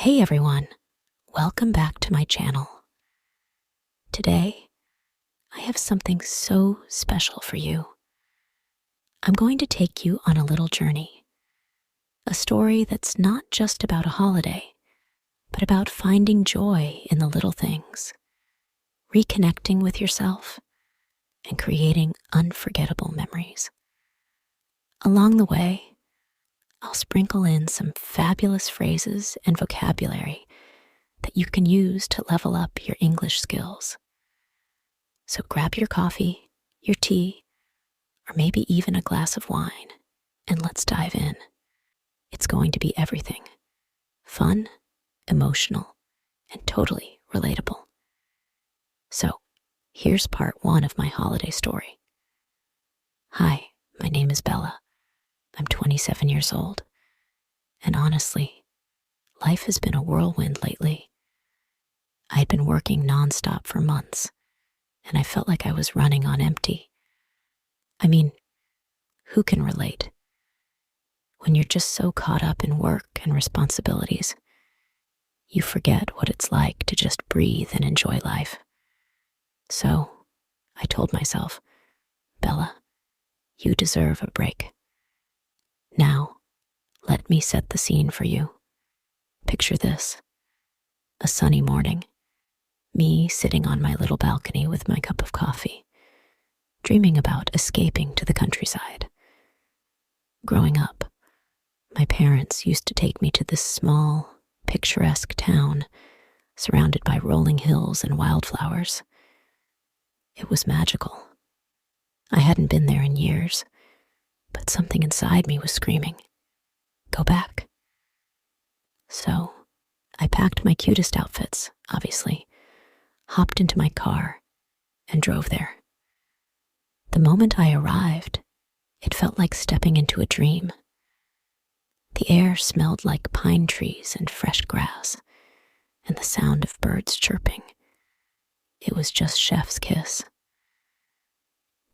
Hey everyone, welcome back to my channel. Today, I have something so special for you. I'm going to take you on a little journey, a story that's not just about a holiday, but about finding joy in the little things, reconnecting with yourself, and creating unforgettable memories. Along the way, I'll sprinkle in some fabulous phrases and vocabulary that you can use to level up your English skills. So grab your coffee, your tea, or maybe even a glass of wine, and let's dive in. It's going to be everything: fun, emotional, and totally relatable. So here's part one of my holiday story. Hi, my name is Bella. I'm 27 years old, and honestly, life has been a whirlwind lately. I had been working nonstop for months, and I felt like I was running on empty. I mean, who can relate? When you're just so caught up in work and responsibilities, you forget what it's like to just breathe and enjoy life. So, I told myself, Bella, you deserve a break. Now, let me set the scene for you. Picture this: a sunny morning, me sitting on my little balcony with my cup of coffee, dreaming about escaping to the countryside. Growing up, my parents used to take me to this small, picturesque town surrounded by rolling hills and wildflowers. It was magical. I hadn't been there in years, but something inside me was screaming, "Go back." So, I packed my cutest outfits, obviously, hopped into my car, and drove there. The moment I arrived, it felt like stepping into a dream. The air smelled like pine trees and fresh grass, and the sound of birds chirping. It was just chef's kiss.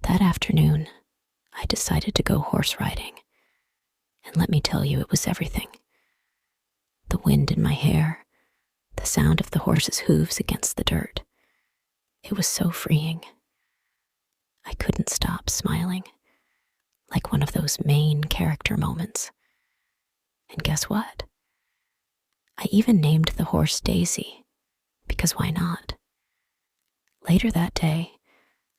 That afternoon, I decided to go horse riding, and let me tell you, it was everything. The wind in my hair, the sound of the horse's hooves against the dirt. It was so freeing. I couldn't stop smiling, like one of those main character moments. And guess what? I even named the horse Daisy, because why not? Later that day,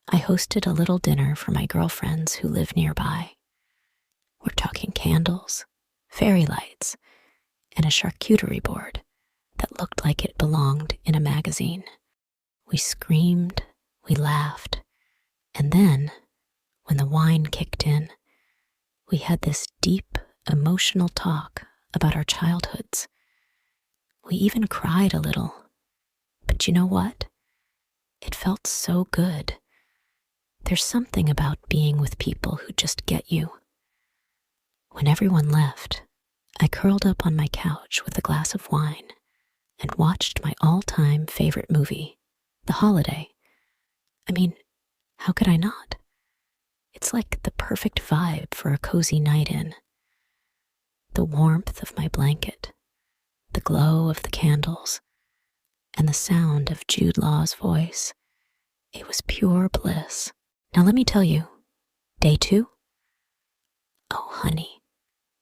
I hosted a little dinner for my girlfriends who live nearby. We're talking candles, fairy lights, and a charcuterie board that looked like it belonged in a magazine. We screamed, we laughed, and then, when the wine kicked in, we had this deep, emotional talk about our childhoods. We even cried a little, but you know what? It felt so good. There's something about being with people who just get you. When everyone left, I curled up on my couch with a glass of wine and watched my all-time favorite movie, The Holiday. I mean, how could I not? It's like the perfect vibe for a cozy night in. The warmth of my blanket, the glow of the candles, and the sound of Jude Law's voice. It was pure bliss. Now let me tell you, day 2? Oh, honey,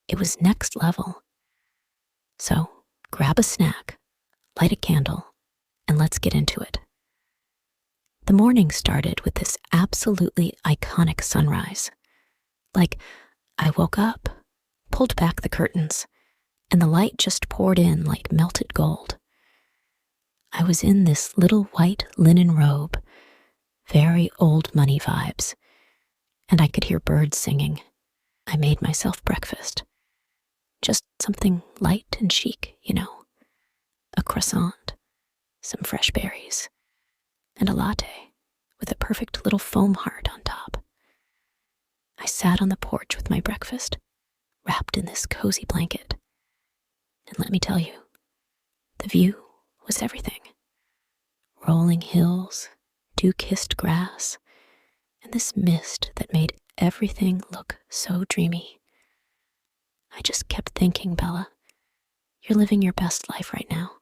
it was next level. So grab a snack, light a candle, and let's get into it. The morning started with this absolutely iconic sunrise. Like, I woke up, pulled back the curtains, and the light just poured in like melted gold. I was in this little white linen robe, very old money vibes, and I could hear birds singing. I made myself breakfast. Just something light and chic, you know. A croissant, some fresh berries, and a latte with a perfect little foam heart on top. I sat on the porch with my breakfast, wrapped in this cozy blanket. And let me tell you, the view was everything. Rolling hills, dew-kissed grass, and this mist that made everything look so dreamy. I just kept thinking, Bella, You're living your best life right now.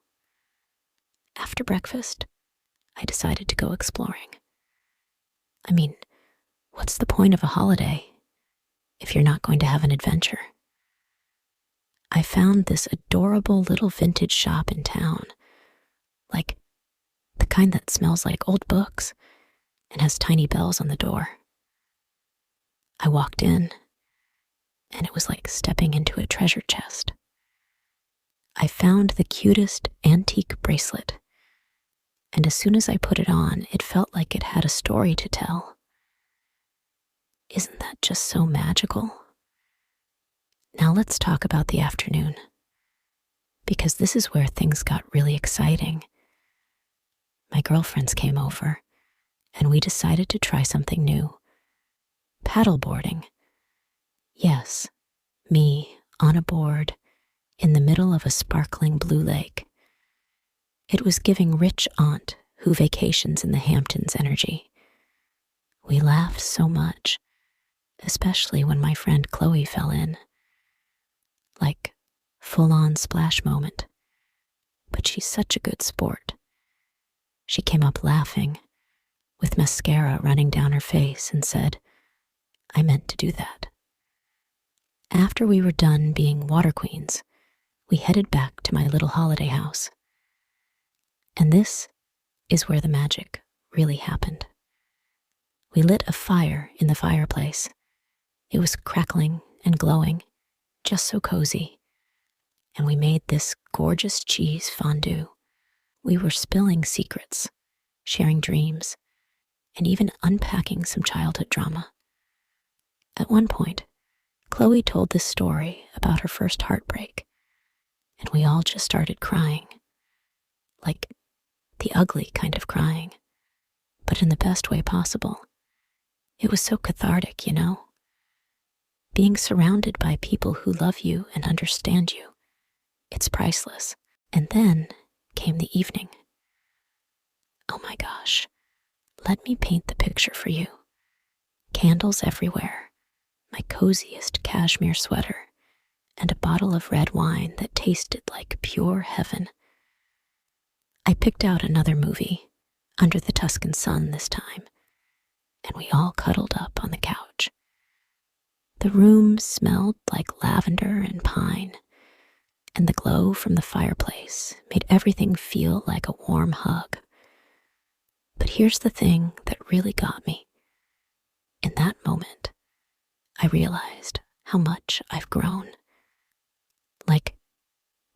After breakfast, I decided to go exploring. I mean, what's the point of a holiday if you're not going to have an adventure? I found this adorable little vintage shop in town, like the kind that smells like old books and has tiny bells on the door. I walked in, and it was like stepping into a treasure chest. I found the cutest antique bracelet, and as soon as I put it on, it felt like it had a story to tell. Isn't that just so magical? Now let's talk about the afternoon, because this is where things got really exciting. My girlfriends came over, and we decided to try something new. Paddleboarding. Yes, me on a board in the middle of a sparkling blue lake. It was giving rich aunt who vacations in the Hamptons energy. We laughed so much, especially when my friend Chloe fell in. Like, full-on splash moment. But she's such a good sport. She came up laughing, with mascara running down her face, and said, "I meant to do that." After we were done being water queens, we headed back to my little holiday house. And this is where the magic really happened. We lit a fire in the fireplace. It was crackling and glowing, just so cozy. And we made this gorgeous cheese fondue. We were spilling secrets, sharing dreams, and even unpacking some childhood drama. At one point, Chloe told this story about her first heartbreak, and we all just started crying. Like the ugly kind of crying, but in the best way possible. It was so cathartic, you know? Being surrounded by people who love you and understand you. It's priceless. And then came the evening. Oh my gosh. Let me paint the picture for you. Candles everywhere, my coziest cashmere sweater, and a bottle of red wine that tasted like pure heaven. I picked out another movie, Under the Tuscan Sun this time, and we all cuddled up on the couch. The room smelled like lavender and pine, and the glow from the fireplace made everything feel like a warm hug. But here's the thing that really got me. In that moment, I realized how much I've grown. Like,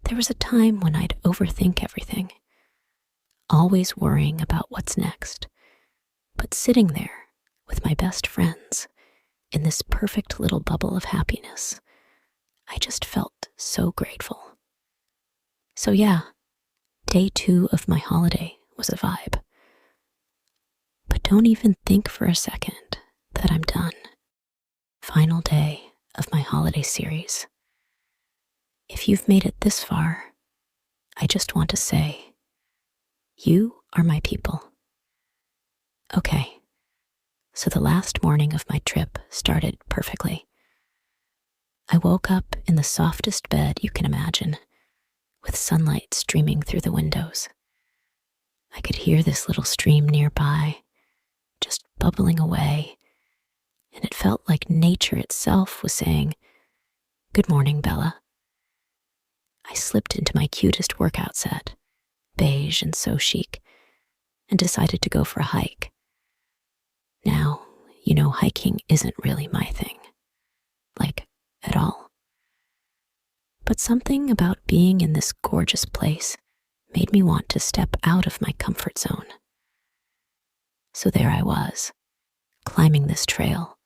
there was a time when I'd overthink everything, always worrying about what's next. But sitting there with my best friends in this perfect little bubble of happiness, I just felt so grateful. So yeah, day 2 of my holiday was a vibe. But don't even think for a second that I'm done. Final day of my holiday series. If you've made it this far, I just want to say, you are my people. Okay, so the last morning of my trip started perfectly. I woke up in the softest bed you can imagine, with sunlight streaming through the windows. I could hear this little stream nearby, just bubbling away, and it felt like nature itself was saying, "Good morning, Bella." I slipped into my cutest workout set, beige and so chic, and decided to go for a hike. Now, you know, hiking isn't really my thing. Like, at all. But something about being in this gorgeous place made me want to step out of my comfort zone. So there I was, climbing this trail,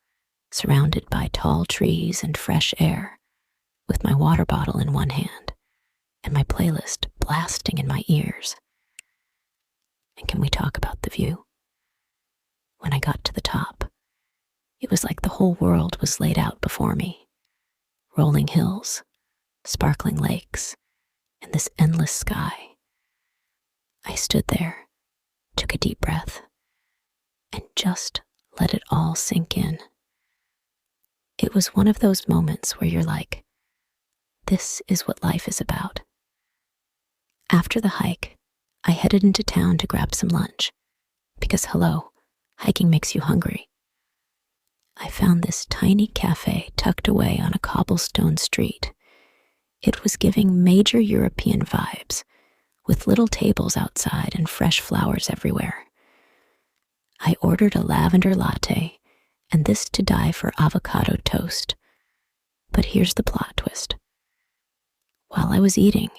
surrounded by tall trees and fresh air, with my water bottle in one hand and my playlist blasting in my ears. And can we talk about the view? When I got to the top, it was like the whole world was laid out before me. Rolling hills, sparkling lakes, and this endless sky. I stood there, took a deep breath, and just let it all sink in. It was one of those moments where you're like, this is what life is about. After the hike, I headed into town to grab some lunch because, hello, hiking makes you hungry. I found this tiny cafe tucked away on a cobblestone street. It was giving major European vibes, with little tables outside and fresh flowers everywhere. I ordered a lavender latte and this to die for avocado toast. But here's the plot twist. While I was eating,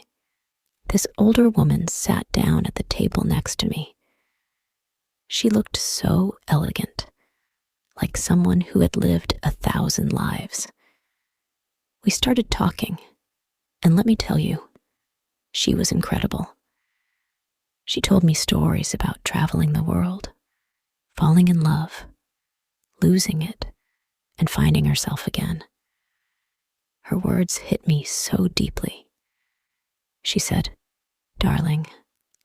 this older woman sat down at the table next to me. She looked so elegant, like someone who had lived 1,000 lives. We started talking, and let me tell you, she was incredible. She told me stories about traveling the world, falling in love, losing it, and finding herself again. Her words hit me so deeply. She said, "Darling,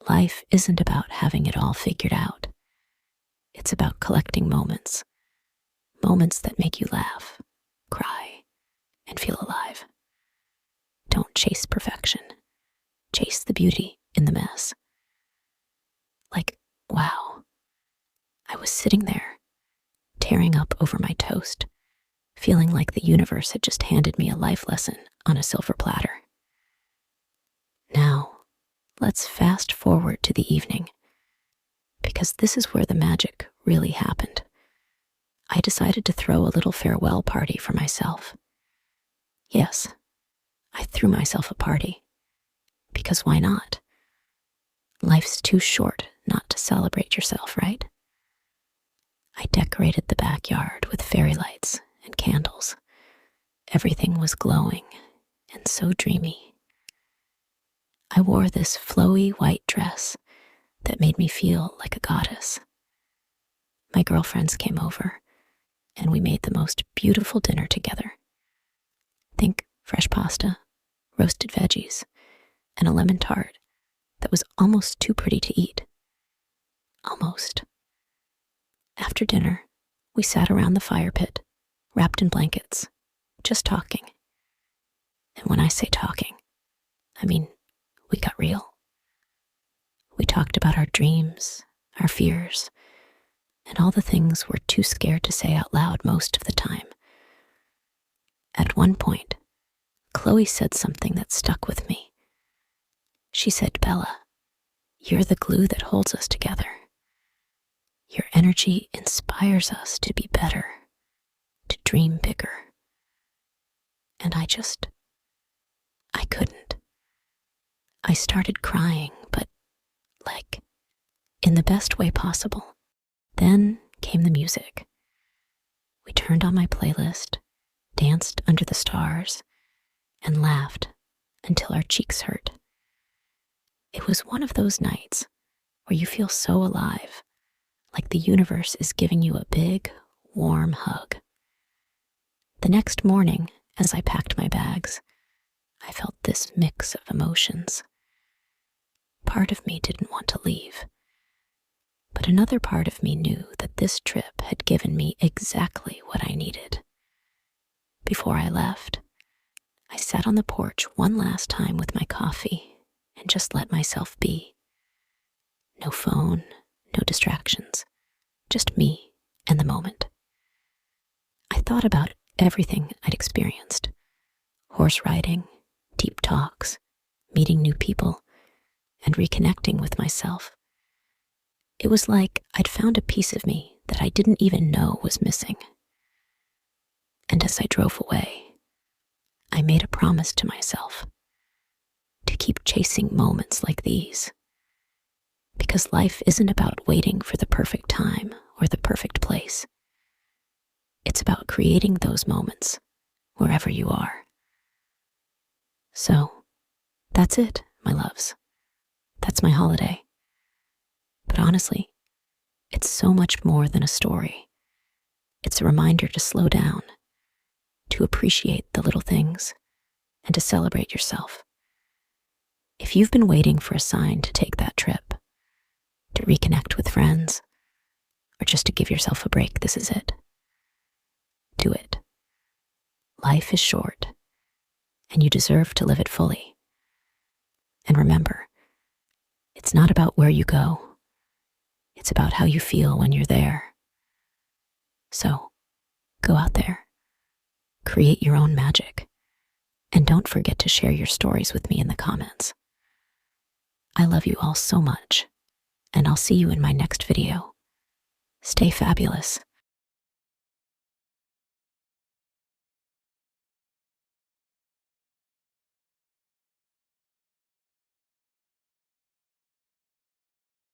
life isn't about having it all figured out. It's about collecting moments that make you laugh, cry, and feel alive. Don't chase perfection. Chase the beauty in the mess." Like, wow. I was sitting there, tearing up over my toast, feeling like the universe had just handed me a life lesson on a silver platter. Now, let's fast forward to the evening, because this is where the magic really happened. I decided to throw a little farewell party for myself. Yes, I threw myself a party, because why not? Life's too short not to celebrate yourself, right? I decorated the backyard with fairy lights and candles. Everything was glowing and so dreamy. I wore this flowy white dress that made me feel like a goddess. My girlfriends came over, and we made the most beautiful dinner together. Think fresh pasta, roasted veggies, and a lemon tart that was almost too pretty to eat. Almost. After dinner, we sat around the fire pit, wrapped in blankets, just talking. And when I say talking, I mean we got real. We talked about our dreams, our fears, and all the things we're too scared to say out loud most of the time. At one point, Chloe said something that stuck with me. She said, "Bella, you're the glue that holds us together. Your energy inspires us to be better, to dream bigger." And I couldn't. I started crying, but like, in the best way possible. Then came the music. We turned on my playlist, danced under the stars, and laughed until our cheeks hurt. It was one of those nights where you feel so alive, like the universe is giving you a big, warm hug. The next morning, as I packed my bags, I felt this mix of emotions. Part of me didn't want to leave, but another part of me knew that this trip had given me exactly what I needed. Before I left, I sat on the porch one last time with my coffee and just let myself be. No phone, no distractions, just me and the moment. I thought about everything I'd experienced: horse riding, deep talks, meeting new people, and reconnecting with myself. It was like I'd found a piece of me that I didn't even know was missing. And as I drove away, I made a promise to myself to keep chasing moments like these. Because life isn't about waiting for the perfect time or the perfect place. It's about creating those moments wherever you are. So, that's it, my loves. That's my holiday. But honestly, it's so much more than a story. It's a reminder to slow down, to appreciate the little things, and to celebrate yourself. If you've been waiting for a sign to take that trip, to reconnect with friends, or just to give yourself a break, this is it. Do it. Life is short, and you deserve to live it fully. And remember, It's not about where you go. It's about how you feel when you're there. So, go out there, create your own magic, and don't forget to share your stories with me in the comments. I love you all so much, and I'll see you in my next video. Stay fabulous.